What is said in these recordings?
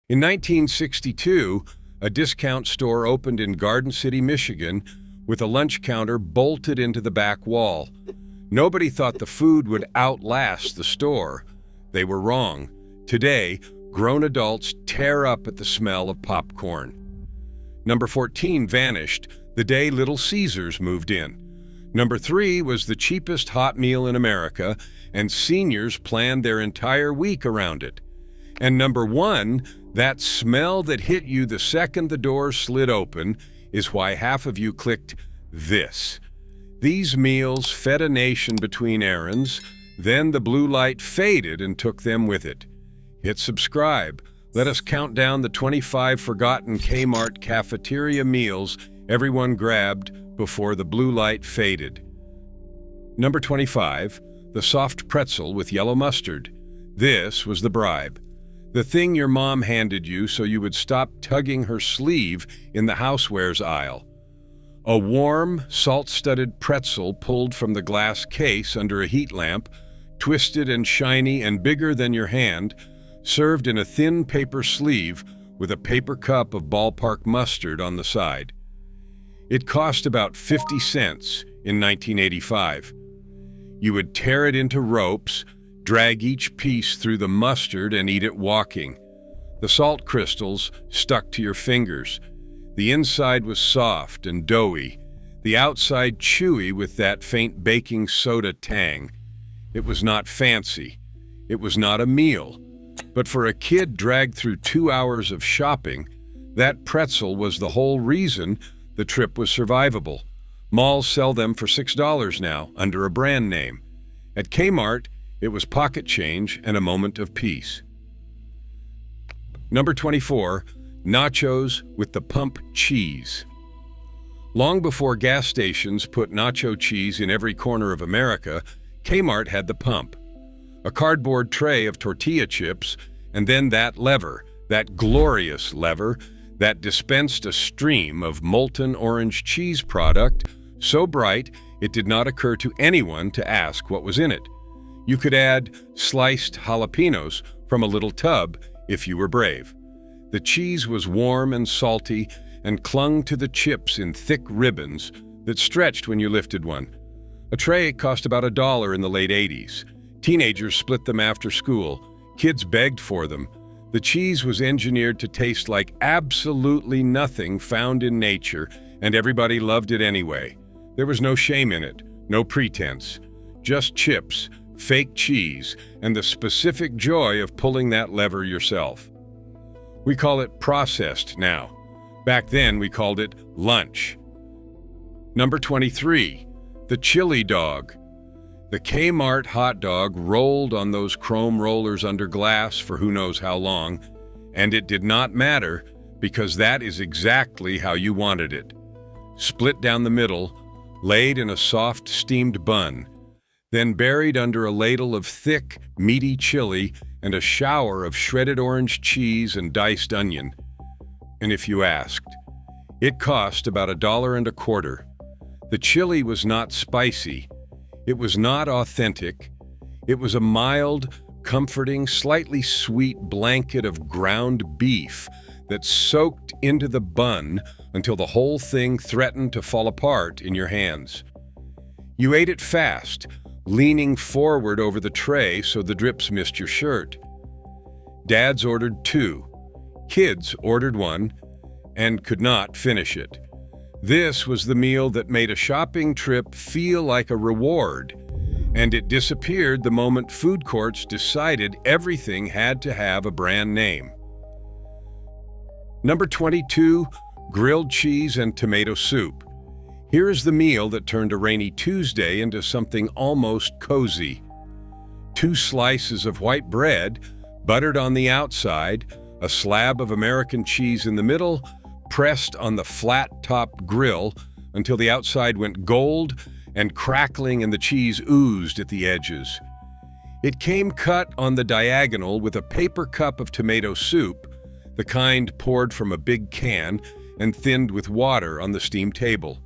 In 1962, a discount store opened in Garden City, Michigan, with a lunch counter bolted into the back wall. Nobody thought the food would outlast the store. They were wrong. Today, grown adults tear up at the smell of popcorn. Number 14 vanished the day Little Caesars moved in. Number 3 was the cheapest hot meal in America, and seniors planned their entire week around it. And number 1, that smell that hit you the second the door slid open, is why half of you clicked this. These meals fed a nation between errands, then the blue light faded and took them with it. Hit subscribe. Let us count down the 25 forgotten Kmart Cafeteria meals everyone grabbed before the blue light faded. Number 25, the soft pretzel with yellow mustard. This was the bribe. The thing your mom handed you so you would stop tugging her sleeve in the housewares aisle. A warm, salt-studded pretzel pulled from the glass case under a heat lamp, twisted and shiny and bigger than your hand, served in a thin paper sleeve with a paper cup of ballpark mustard on the side. It cost about 50 cents in 1985. You would tear it into ropes, drag each piece through the mustard and eat it walking. The salt crystals stuck to your fingers. The inside was soft and doughy, the outside chewy with that faint baking soda tang. It was not fancy. It was not a meal. But for a kid dragged through 2 hours of shopping, that pretzel was the whole reason the trip was survivable. Malls sell them for $6 now, under a brand name. At Kmart, it was pocket change and a moment of peace. Number 24, nachos with the pump cheese. Long before gas stations put nacho cheese in every corner of America, Kmart had the pump. A cardboard tray of tortilla chips, and then that lever, that glorious lever, that dispensed a stream of molten orange cheese product so bright it did not occur to anyone to ask what was in it. You could add sliced jalapenos from a little tub if you were brave. The cheese was warm and salty and clung to the chips in thick ribbons that stretched when you lifted one. A tray cost about $1 in the late 80s. Teenagers split them after school. Kids begged for them. The cheese was engineered to taste like absolutely nothing found in nature, and everybody loved it anyway. There was no shame in it, no pretense. Just chips, fake cheese, and the specific joy of pulling that lever yourself. We call it processed now. Back then, we called it lunch. Number 23, the chili dog. The Kmart hot dog rolled on those chrome rollers under glass for who knows how long, and it did not matter because that is exactly how you wanted it. Split down the middle, laid in a soft steamed bun, then buried under a ladle of thick, meaty chili and a shower of shredded orange cheese and diced onion. And if you asked, it cost about $1.25. The chili was not spicy. It was not authentic. It was a mild, comforting, slightly sweet blanket of ground beef that soaked into the bun until the whole thing threatened to fall apart in your hands. You ate it fast, leaning forward over the tray so the drips missed your shirt. Dads ordered 2. Kids ordered 1 and could not finish it. This was the meal that made a shopping trip feel like a reward, and it disappeared the moment food courts decided everything had to have a brand name. Number 22, grilled cheese and tomato soup. Here is the meal that turned a rainy Tuesday into something almost cozy. 2 slices of white bread, buttered on the outside, a slab of American cheese in the middle, pressed on the flat-top grill until the outside went gold and crackling and the cheese oozed at the edges. It came cut on the diagonal with a paper cup of tomato soup, the kind poured from a big can and thinned with water on the steam table.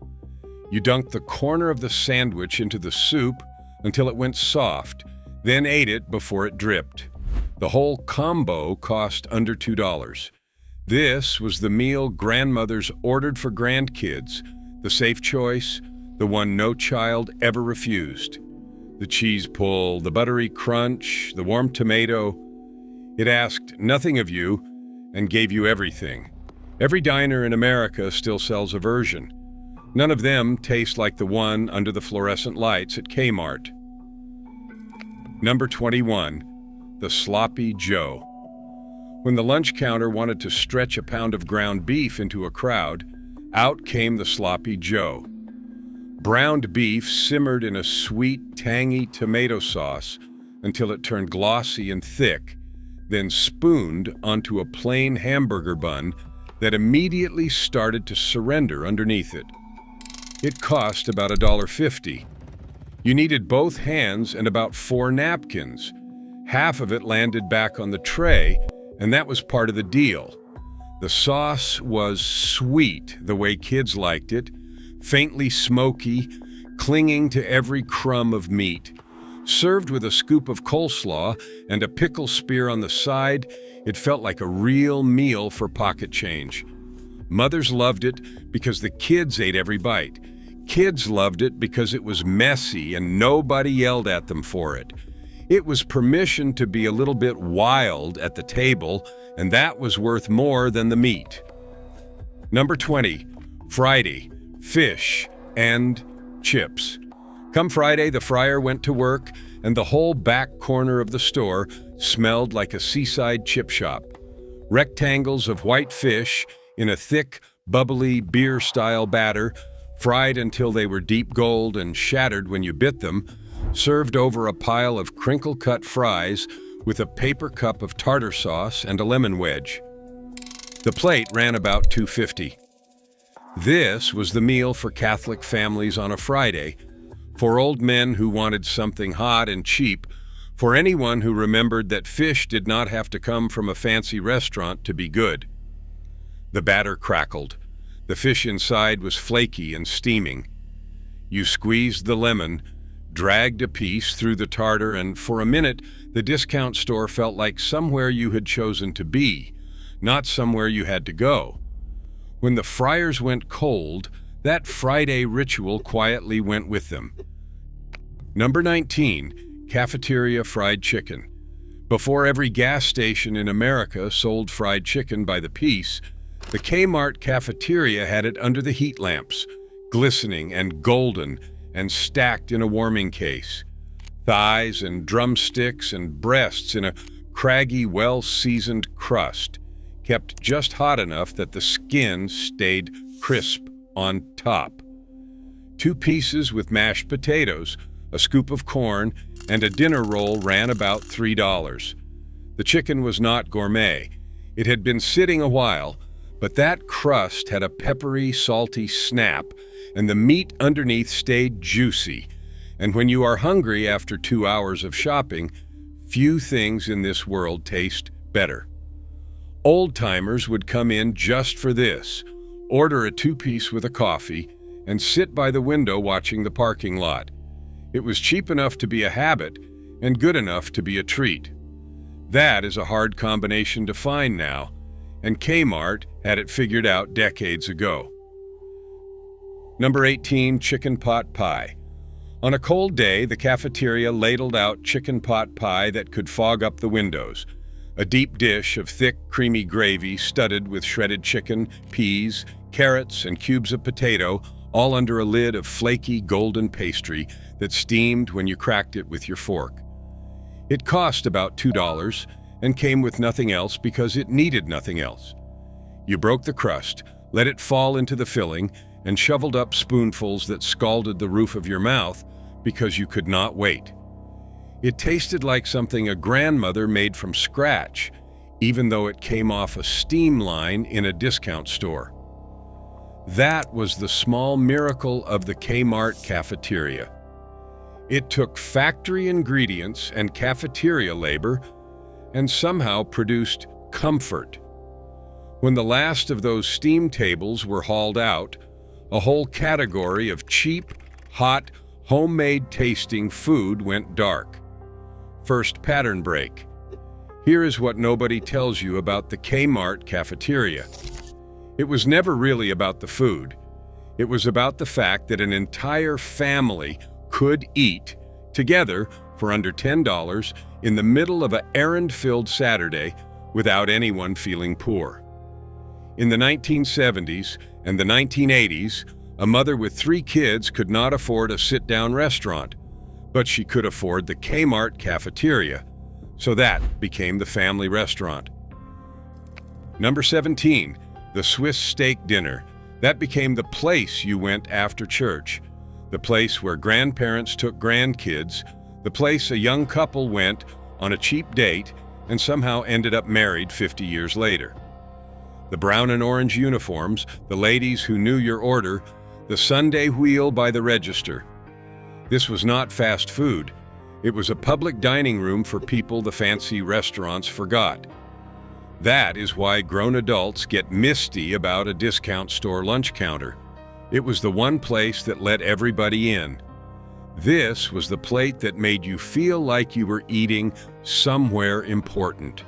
You dunked the corner of the sandwich into the soup until it went soft, then ate it before it dripped. The whole combo cost under $2. This was the meal grandmothers ordered for grandkids, the safe choice, the one no child ever refused. The cheese pull, the buttery crunch, the warm tomato. It asked nothing of you and gave you everything. Every diner in America still sells a version. None of them taste like the one under the fluorescent lights at Kmart. Number 21, the Sloppy Joe. When the lunch counter wanted to stretch a pound of ground beef into a crowd, out came the Sloppy Joe. Browned beef simmered in a sweet, tangy tomato sauce until it turned glossy and thick, then spooned onto a plain hamburger bun that immediately started to surrender underneath it. It cost about $1.50. You needed both hands and about 4 napkins. Half of it landed back on the tray, and that was part of the deal. The sauce was sweet the way kids liked it, faintly smoky, clinging to every crumb of meat. Served with a scoop of coleslaw and a pickle spear on the side, it felt like a real meal for pocket change. Mothers loved it because the kids ate every bite. Kids loved it because it was messy and nobody yelled at them for it. It was permission to be a little bit wild at the table, and that was worth more than the meat. Number 20, Friday, fish and chips. Come Friday, the fryer went to work, and the whole back corner of the store smelled like a seaside chip shop. Rectangles of white fish in a thick, bubbly beer-style batter, fried until they were deep gold and shattered when you bit them, served over a pile of crinkle-cut fries with a paper cup of tartar sauce and a lemon wedge. The plate ran about $2.50. This was the meal for Catholic families on a Friday, for old men who wanted something hot and cheap, for anyone who remembered that fish did not have to come from a fancy restaurant to be good. The batter crackled. The fish inside was flaky and steaming. You squeezed the lemon, dragged a piece through the tartar, and for a minute, the discount store felt like somewhere you had chosen to be, not somewhere you had to go. When the fryers went cold, that Friday ritual quietly went with them. Number 19, cafeteria fried chicken. Before every gas station in America sold fried chicken by the piece, the Kmart Cafeteria had it under the heat lamps, glistening and golden and stacked in a warming case. Thighs and drumsticks and breasts in a craggy, well-seasoned crust, kept just hot enough that the skin stayed crisp on top. 2 pieces with mashed potatoes, a scoop of corn, and a dinner roll ran about $3. The chicken was not gourmet. It had been sitting a while, but that crust had a peppery, salty snap, and the meat underneath stayed juicy. And when you are hungry after 2 hours of shopping, few things in this world taste better. Old-timers would come in just for this, order a 2-piece with a coffee, and sit by the window watching the parking lot. It was cheap enough to be a habit and good enough to be a treat. That is a hard combination to find now, and Kmart had it figured out decades ago. Number 18, chicken pot pie. On a cold day, the cafeteria ladled out chicken pot pie that could fog up the windows. A deep dish of thick, creamy gravy studded with shredded chicken, peas, carrots, and cubes of potato, all under a lid of flaky, golden pastry that steamed when you cracked it with your fork. It cost about $2 and came with nothing else because it needed nothing else. You broke the crust, let it fall into the filling, and shoveled up spoonfuls that scalded the roof of your mouth because you could not wait. It tasted like something a grandmother made from scratch, even though it came off a steam line in a discount store. That was the small miracle of the Kmart Cafeteria. It took factory ingredients and cafeteria labor and somehow produced comfort. When the last of those steam tables were hauled out, a whole category of cheap, hot, homemade tasting food went dark. First pattern break. Here is what nobody tells you about the Kmart Cafeteria. It was never really about the food. It was about the fact that an entire family could eat together for under $10 in the middle of an errand-filled Saturday without anyone feeling poor. In the 1970s and the 1980s, a mother with 3 kids could not afford a sit-down restaurant, but she could afford the Kmart Cafeteria, so that became the family restaurant. Number 17, the Swiss steak dinner. That became the place you went after church, the place where grandparents took grandkids, the place a young couple went on a cheap date and somehow ended up married 50 years later. The brown and orange uniforms, the ladies who knew your order, the Sunday wheel by the register. This was not fast food. It was a public dining room for people the fancy restaurants forgot. That is why grown adults get misty about a discount store lunch counter. It was the one place that let everybody in. This was the plate that made you feel like you were eating somewhere important.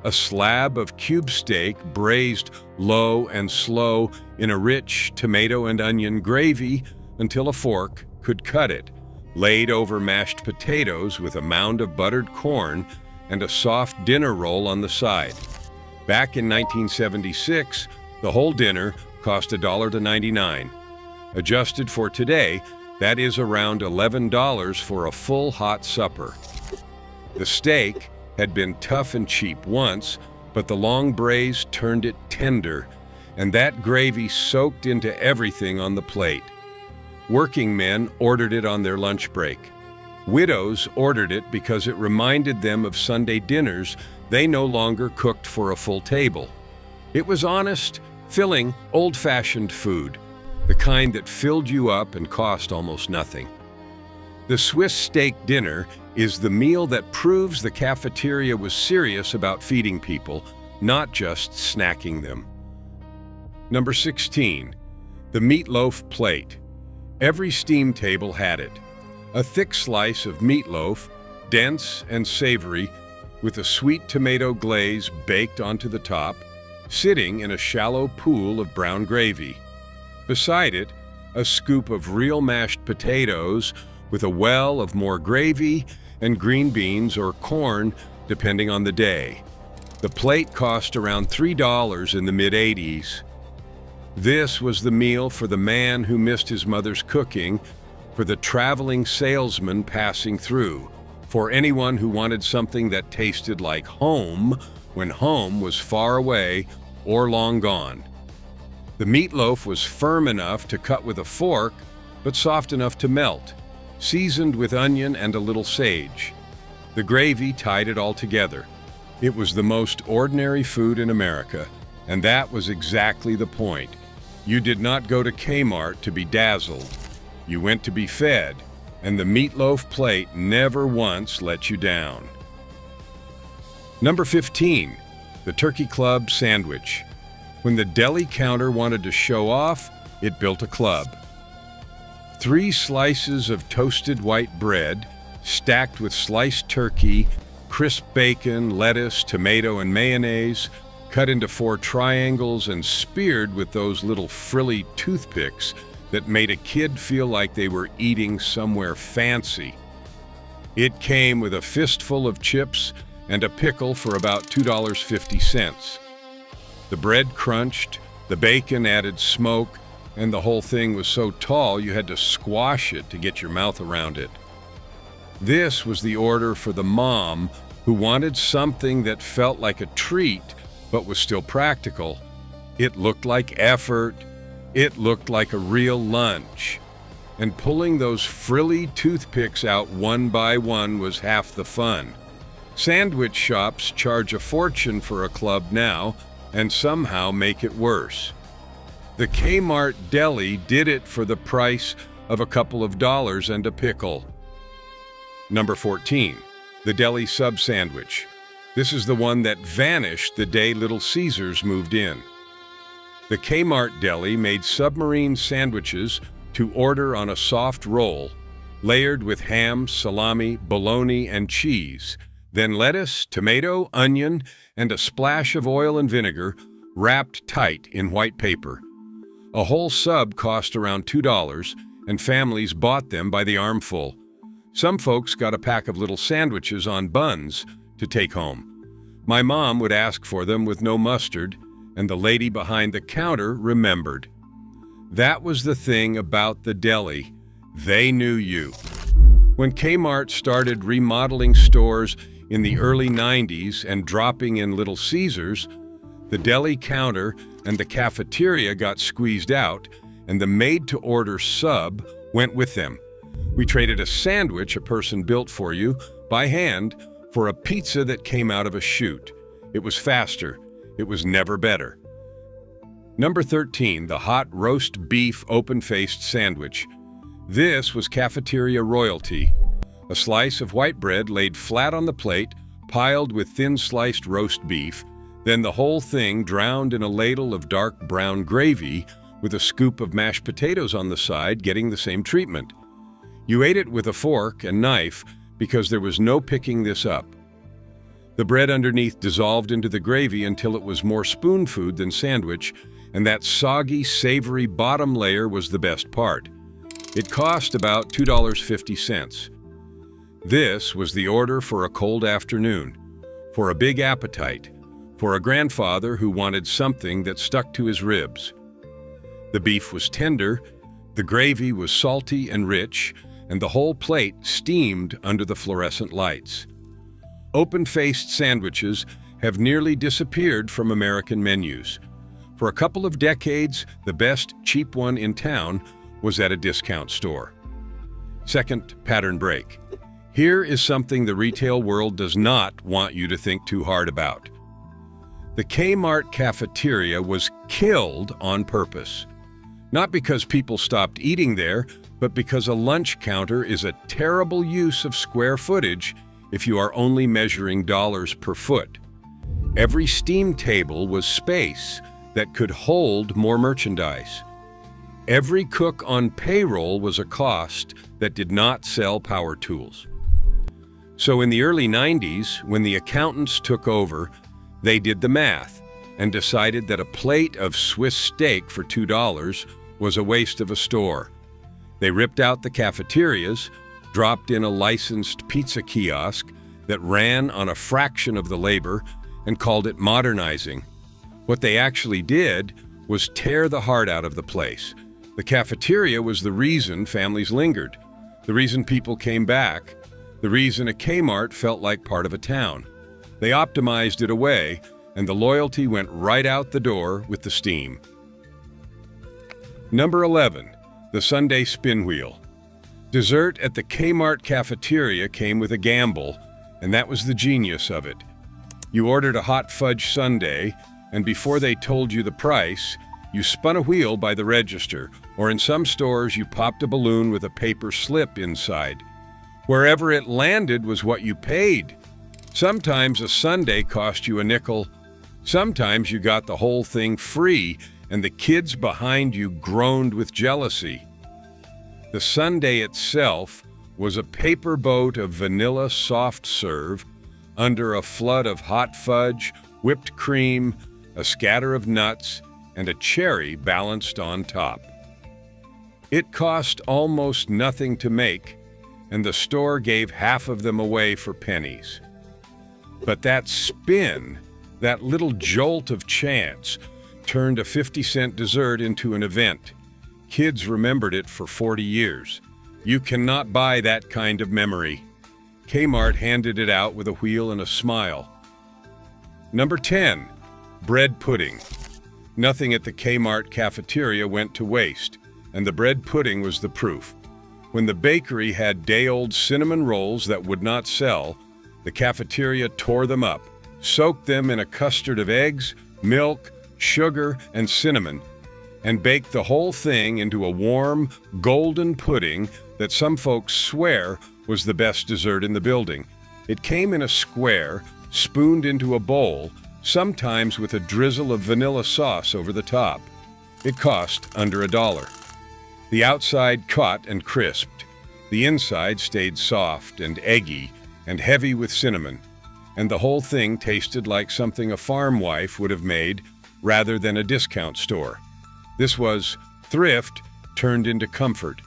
A slab of cube steak braised low and slow in a rich tomato and onion gravy until a fork could cut it, laid over mashed potatoes with a mound of buttered corn and a soft dinner roll on the side. Back in 1976, the whole dinner cost $1.99. Adjusted for today, that is around $11 for a full hot supper. The steak had been tough and cheap once, but the long braise turned it tender, and that gravy soaked into everything on the plate. Working men ordered it on their lunch break. Widows ordered it because it reminded them of Sunday dinners they no longer cooked for a full table. It was honest, filling, old-fashioned food, the kind that filled you up and cost almost nothing. The Swiss steak dinner is the meal that proves the cafeteria was serious about feeding people, not just snacking them. Number 16, the meatloaf plate. Every steam table had it. A thick slice of meatloaf, dense and savory, with a sweet tomato glaze baked onto the top, sitting in a shallow pool of brown gravy. Beside it, a scoop of real mashed potatoes with a well of more gravy and green beans or corn, depending on the day. The plate cost around $3 in the mid-'80s. This was the meal for the man who missed his mother's cooking, for the traveling salesman passing through, for anyone who wanted something that tasted like home when home was far away or long gone. The meatloaf was firm enough to cut with a fork, but soft enough to melt, seasoned with onion and a little sage. The gravy tied it all together. It was the most ordinary food in America, and that was exactly the point. You did not go to Kmart to be dazzled. You went to be fed, and the meatloaf plate never once let you down. Number 15, the Turkey Club sandwich. When the deli counter wanted to show off, it built a club. 3 slices of toasted white bread, stacked with sliced turkey, crisp bacon, lettuce, tomato, and mayonnaise, cut into 4 triangles and speared with those little frilly toothpicks that made a kid feel like they were eating somewhere fancy. It came with a fistful of chips and a pickle for about $2.50. The bread crunched, the bacon added smoke, and the whole thing was so tall you had to squash it to get your mouth around it. This was the order for the mom who wanted something that felt like a treat but was still practical. It looked like effort. It looked like a real lunch. And pulling those frilly toothpicks out one by one was half the fun. Sandwich shops charge a fortune for a club now and somehow make it worse. The Kmart deli did it for the price of a couple of dollars and a pickle. Number 14, the deli sub sandwich. This is the one that vanished the day Little Caesars moved in. The Kmart deli made submarine sandwiches to order on a soft roll, layered with ham, salami, bologna, and cheese. Then lettuce, tomato, onion, and a splash of oil and vinegar wrapped tight in white paper. A whole sub cost around $2, and families bought them by the armful. Some folks got a pack of little sandwiches on buns to take home. My mom would ask for them with no mustard, and the lady behind the counter remembered. That was the thing about the deli. They knew you. When Kmart started remodeling stores in the early 90s and dropping in Little Caesars, the deli counter and the cafeteria got squeezed out, and the made-to-order sub went with them. We traded a sandwich a person built for you by hand for a pizza that came out of a chute. It was faster. It was never better. Number 13, the hot roast beef open-faced sandwich. This was cafeteria royalty. A slice of white bread laid flat on the plate, piled with thin-sliced roast beef, then the whole thing drowned in a ladle of dark brown gravy with a scoop of mashed potatoes on the side getting the same treatment. You ate it with a fork and knife because there was no picking this up. The bread underneath dissolved into the gravy until it was more spoon food than sandwich, and that soggy, savory bottom layer was the best part. It cost about $2.50. This was the order for a cold afternoon, for a big appetite, for a grandfather who wanted something that stuck to his ribs. The beef was tender, the gravy was salty and rich, and the whole plate steamed under the fluorescent lights. Open-faced sandwiches have nearly disappeared from American menus. For a couple of decades, the best cheap one in town was at a discount store. Second pattern break. Here is something the retail world does not want you to think too hard about. The Kmart Cafeteria was killed on purpose. Not because people stopped eating there, but because a lunch counter is a terrible use of square footage if you are only measuring dollars per foot. Every steam table was space that could hold more merchandise. Every cook on payroll was a cost that did not sell power tools. So in the early 90s, when the accountants took over, they did the math and decided that a plate of Swiss steak for $2 was a waste of a store. They ripped out the cafeterias, dropped in a licensed pizza kiosk that ran on a fraction of the labor, and called it modernizing. What they actually did was tear the heart out of the place. The cafeteria was the reason families lingered, the reason people came back, the reason a Kmart felt like part of a town. They optimized it away, and the loyalty went right out the door with the steam. Number 11, the Sunday spin wheel. Dessert at the Kmart cafeteria came with a gamble, and that was the genius of it. You ordered a hot fudge sundae, and before they told you the price, you spun a wheel by the register, or in some stores you popped a balloon with a paper slip inside. Wherever it landed was what you paid. Sometimes a sundae cost you a nickel. Sometimes you got the whole thing free, and the kids behind you groaned with jealousy. The sundae itself was a paper boat of vanilla soft serve under a flood of hot fudge, whipped cream, a scatter of nuts, and a cherry balanced on top. It cost almost nothing to make, and the store gave half of them away for pennies. But that spin, that little jolt of chance, turned a 50-cent dessert into an event. Kids remembered it for 40 years. You cannot buy that kind of memory. Kmart handed it out with a wheel and a smile. Number 10, bread pudding. Nothing at the Kmart cafeteria went to waste, and the bread pudding was the proof. When the bakery had day-old cinnamon rolls that would not sell, the cafeteria tore them up, soaked them in a custard of eggs, milk, sugar, and cinnamon, and baked the whole thing into a warm, golden pudding that some folks swear was the best dessert in the building. It came in a square, spooned into a bowl, sometimes with a drizzle of vanilla sauce over the top. It cost under $1. The outside caught and crisped. The inside stayed soft and eggy and heavy with cinnamon. and the whole thing tasted like something a farm wife would have made rather than a discount store. This was thrift turned into comfort.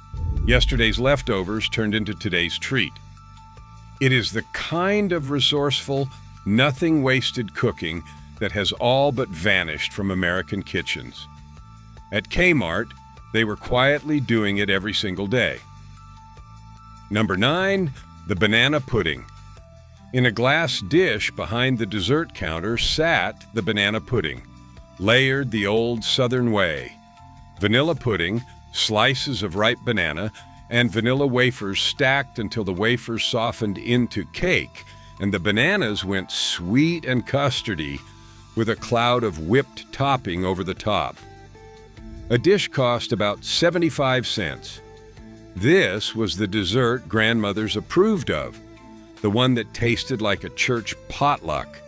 Yesterday's leftovers turned into today's treat. It is the kind of resourceful, nothing-wasted cooking that has all but vanished from American kitchens. At Kmart, they were quietly doing it every single day. Number 9, the banana pudding. In a glass dish behind the dessert counter sat the banana pudding, layered the old Southern way. Vanilla pudding, slices of ripe banana, and vanilla wafers stacked until the wafers softened into cake, and the bananas went sweet and custardy with a cloud of whipped topping over the top. A dish cost about 75 cents. This was the dessert grandmothers approved of, the one that tasted like a church potluck,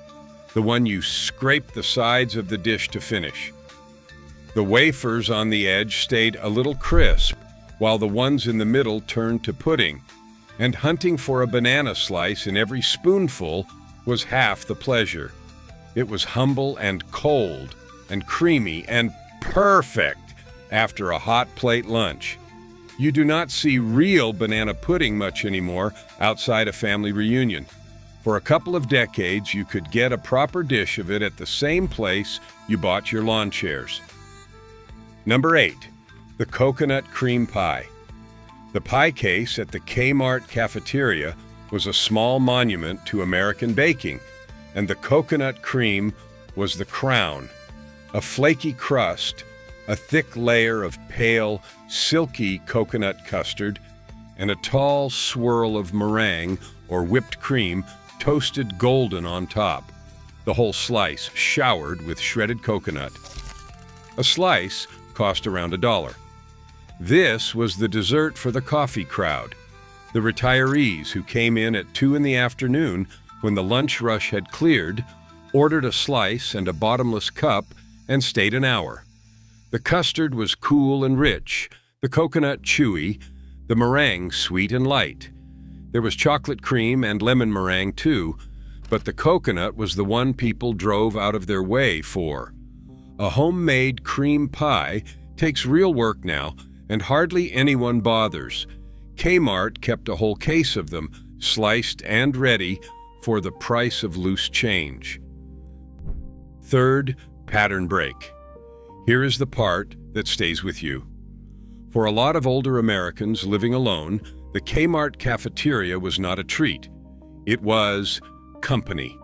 the one you scraped the sides of the dish to finish. The wafers on the edge stayed a little crisp, while the ones in the middle turned to pudding, and hunting for a banana slice in every spoonful was half the pleasure. It was humble and cold and creamy and perfect after a hot plate lunch. You do not see real banana pudding much anymore outside a family reunion. For a couple of decades, you could get a proper dish of it at the same place you bought your lawn chairs. Number 8, the coconut cream pie. The pie case at the Kmart Cafeteria was a small monument to American baking, and the coconut cream was the crown. A flaky crust, a thick layer of pale, silky coconut custard, and a tall swirl of meringue or whipped cream toasted golden on top, the whole slice showered with shredded coconut. A slice cost around $1. This was the dessert for the coffee crowd, the retirees who came in at 2 in the afternoon when the lunch rush had cleared, ordered a slice and a bottomless cup, and stayed an hour. The custard was cool and rich, the coconut chewy, the meringue sweet and light. There was chocolate cream and lemon meringue too, but the coconut was the one people drove out of their way for. A homemade cream pie takes real work now, and hardly anyone bothers. Kmart kept a whole case of them, sliced and ready, for the price of loose change. Third, pattern break. Here is the part that stays with you. For a lot of older Americans living alone, the Kmart Cafeteria was not a treat. It was company.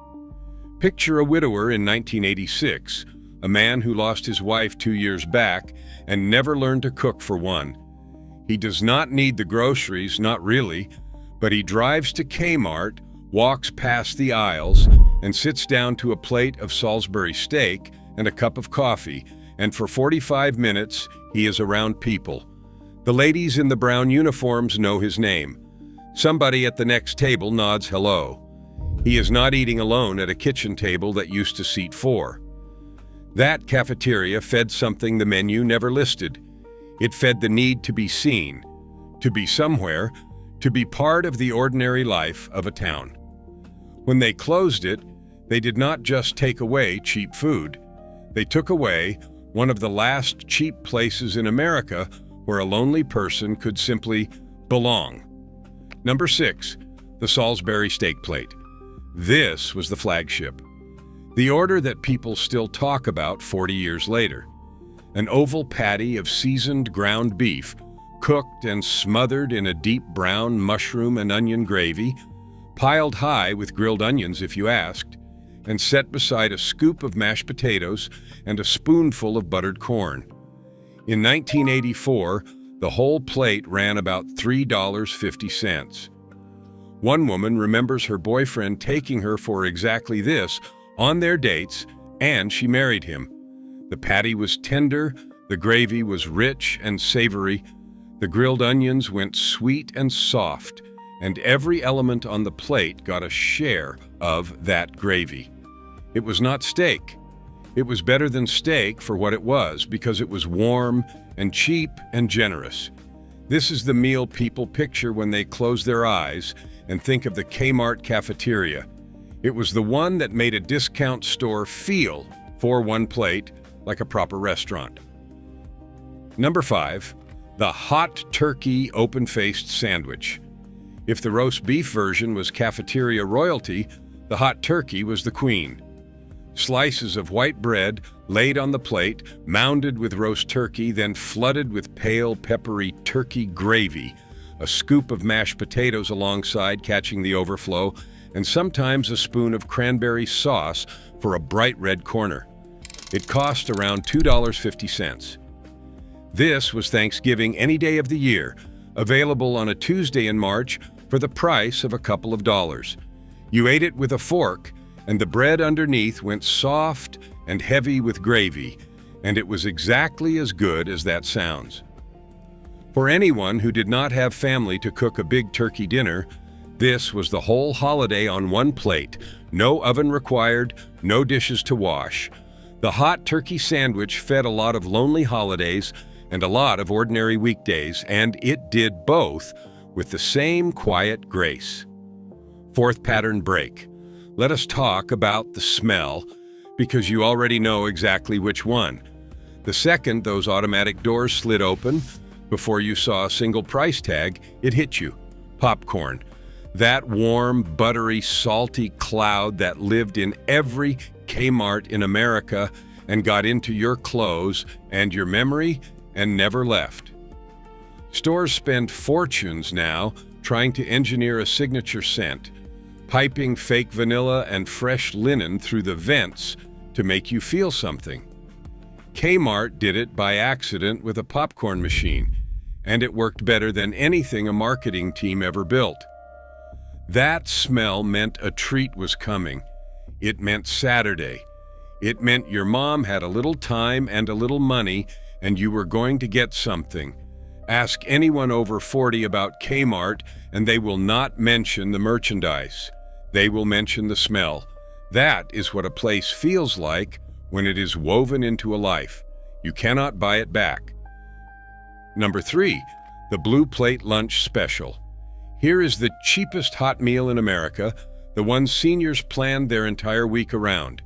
Picture a widower in 1986, a man who lost his wife 2 years back and never learned to cook for one. He does not need the groceries, not really, but he drives to Kmart, walks past the aisles, and sits down to a plate of Salisbury steak and a cup of coffee, and for 45 minutes he is around people. The ladies in the brown uniforms know his name. Somebody at the next table nods hello. He is not eating alone at a kitchen table that used to seat 4. That cafeteria fed something the menu never listed. It fed the need to be seen, to be somewhere, to be part of the ordinary life of a town. When they closed it, they did not just take away cheap food. They took away one of the last cheap places in America where a lonely person could simply belong. Number 6, the Salisbury steak plate. This was the flagship. The order that people still talk about 40 years later. An oval patty of seasoned ground beef, cooked and smothered in a deep brown mushroom and onion gravy, piled high with grilled onions if you asked, and set beside a scoop of mashed potatoes and a spoonful of buttered corn. In 1984, the whole plate ran about $3.50. One woman remembers her boyfriend taking her for exactly this on their dates, and she married him. The patty was tender, the gravy was rich and savory, the grilled onions went sweet and soft, and every element on the plate got a share of that gravy. It was not steak. It was better than steak for what it was because it was warm and cheap and generous. This is the meal people picture when they close their eyes and think of the Kmart Cafeteria. It was the one that made a discount store feel, for one plate, like a proper restaurant. Number 5, the hot turkey open-faced sandwich. If the roast beef version was cafeteria royalty, the hot turkey was the queen. Slices of white bread laid on the plate, mounded with roast turkey, then flooded with pale, peppery turkey gravy, a scoop of mashed potatoes alongside catching the overflow, and sometimes a spoon of cranberry sauce for a bright red corner. It cost around $2.50. This was Thanksgiving any day of the year, available on a Tuesday in March for the price of a couple of dollars. You ate it with a fork, and the bread underneath went soft and heavy with gravy, and it was exactly as good as that sounds. For anyone who did not have family to cook a big turkey dinner, this was the whole holiday on one plate, no oven required, no dishes to wash. The hot turkey sandwich fed a lot of lonely holidays and a lot of ordinary weekdays, and it did both with the same quiet grace. Fourth pattern break. Let us talk about the smell, because you already know exactly which one. The second those automatic doors slid open, before you saw a single price tag, it hit you. Popcorn. That warm, buttery, salty cloud that lived in every Kmart in America and got into your clothes and your memory and never left. Stores spend fortunes now trying to engineer a signature scent, piping fake vanilla and fresh linen through the vents to make you feel something. Kmart did it by accident with a popcorn machine, and it worked better than anything a marketing team ever built. That smell meant a treat was coming. It meant Saturday. It meant your mom had a little time and a little money, and you were going to get something. Ask anyone over 40 about Kmart, and they will not mention the merchandise. They will mention the smell. That is what a place feels like when it is woven into a life. You cannot buy it back. Number 3, the Blue Plate Lunch Special. Here is the cheapest hot meal in America, the one seniors planned their entire week around.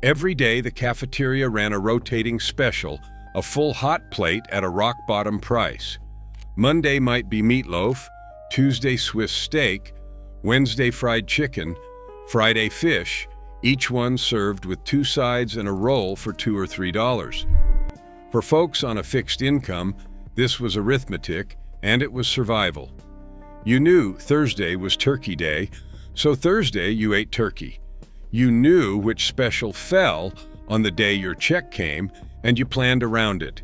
Every day, the cafeteria ran a rotating special, a full hot plate at a rock-bottom price. Monday might be meatloaf, Tuesday Swiss steak, Wednesday fried chicken, Friday fish, each one served with 2 sides and a roll for $2 or $3. For folks on a fixed income, this was arithmetic, and it was survival. You knew Thursday was Turkey Day, so Thursday you ate turkey. You knew which special fell on the day your check came, and you planned around it.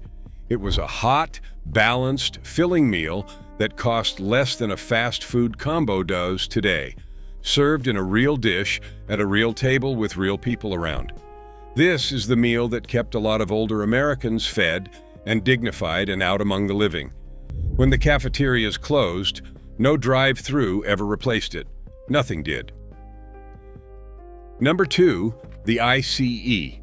It was a hot, balanced, filling meal that cost less than a fast food combo does today, served in a real dish at a real table with real people around. This is the meal that kept a lot of older Americans fed and dignified and out among the living. When the cafeterias closed, no drive-through ever replaced it. Nothing did. Number 2, the ICE.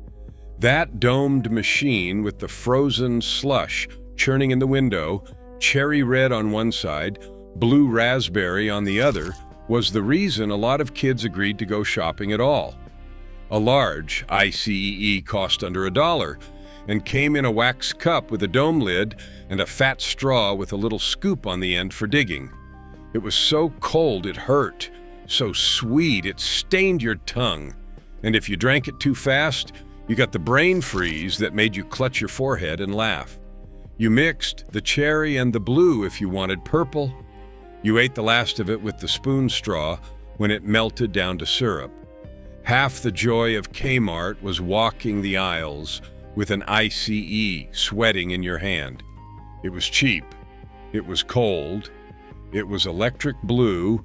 That domed machine with the frozen slush churning in the window, cherry red on one side, blue raspberry on the other, was the reason a lot of kids agreed to go shopping at all. A large ICE cost under $1 and came in a wax cup with a dome lid and a fat straw with a little scoop on the end for digging. It was so cold it hurt, so sweet it stained your tongue, and if you drank it too fast, you got the brain freeze that made you clutch your forehead and laugh. You mixed the cherry and the blue if you wanted purple. You ate the last of it with the spoon straw when it melted down to syrup. Half the joy of Kmart was walking the aisles with an ICE sweating in your hand. It was cheap, it was cold, it was electric blue,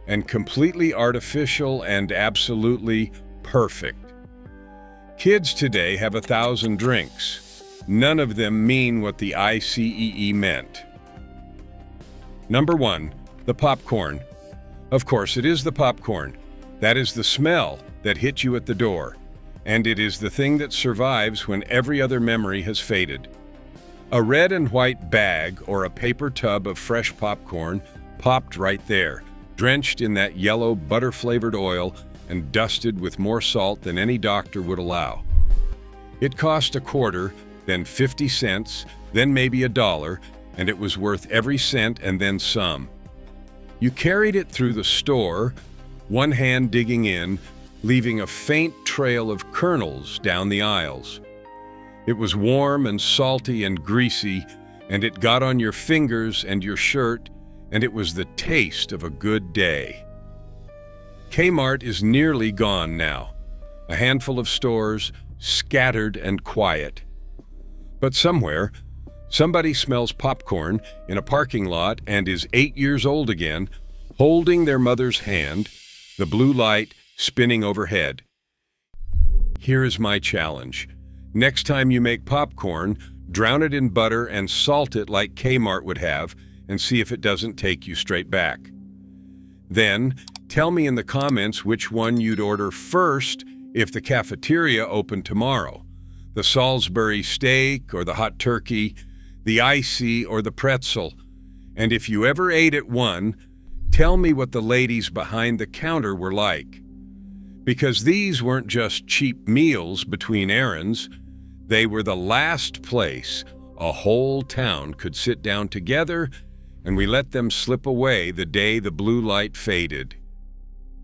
and completely artificial and absolutely perfect. Kids today have 1,000 drinks. None of them mean what the ICE meant. Number 1, the popcorn. Of course, it is the popcorn. That is the smell that hit you at the door, and it is the thing that survives when every other memory has faded. A red and white bag or a paper tub of fresh popcorn popped right there, drenched in that yellow butter-flavored oil and dusted with more salt than any doctor would allow. It cost a quarter, then 50 cents, then maybe $1, and it was worth every cent and then some. You carried it through the store, one hand digging in, leaving a faint trail of kernels down the aisles. It was warm and salty and greasy, and it got on your fingers and your shirt, and it was the taste of a good day. Kmart is nearly gone now. A handful of stores, scattered and quiet. But somewhere, somebody smells popcorn in a parking lot and is 8 years old again, holding their mother's hand, the blue light spinning overhead. Here is my challenge. Next time you make popcorn, drown it in butter and salt it like Kmart would have, and see if it doesn't take you straight back. Then, tell me in the comments which one you'd order first if the cafeteria opened tomorrow. The Salisbury steak or the hot turkey, the icy or the pretzel. And if you ever ate at one, tell me what the ladies behind the counter were like. Because these weren't just cheap meals between errands, they were the last place a whole town could sit down together, and we let them slip away the day the blue light faded.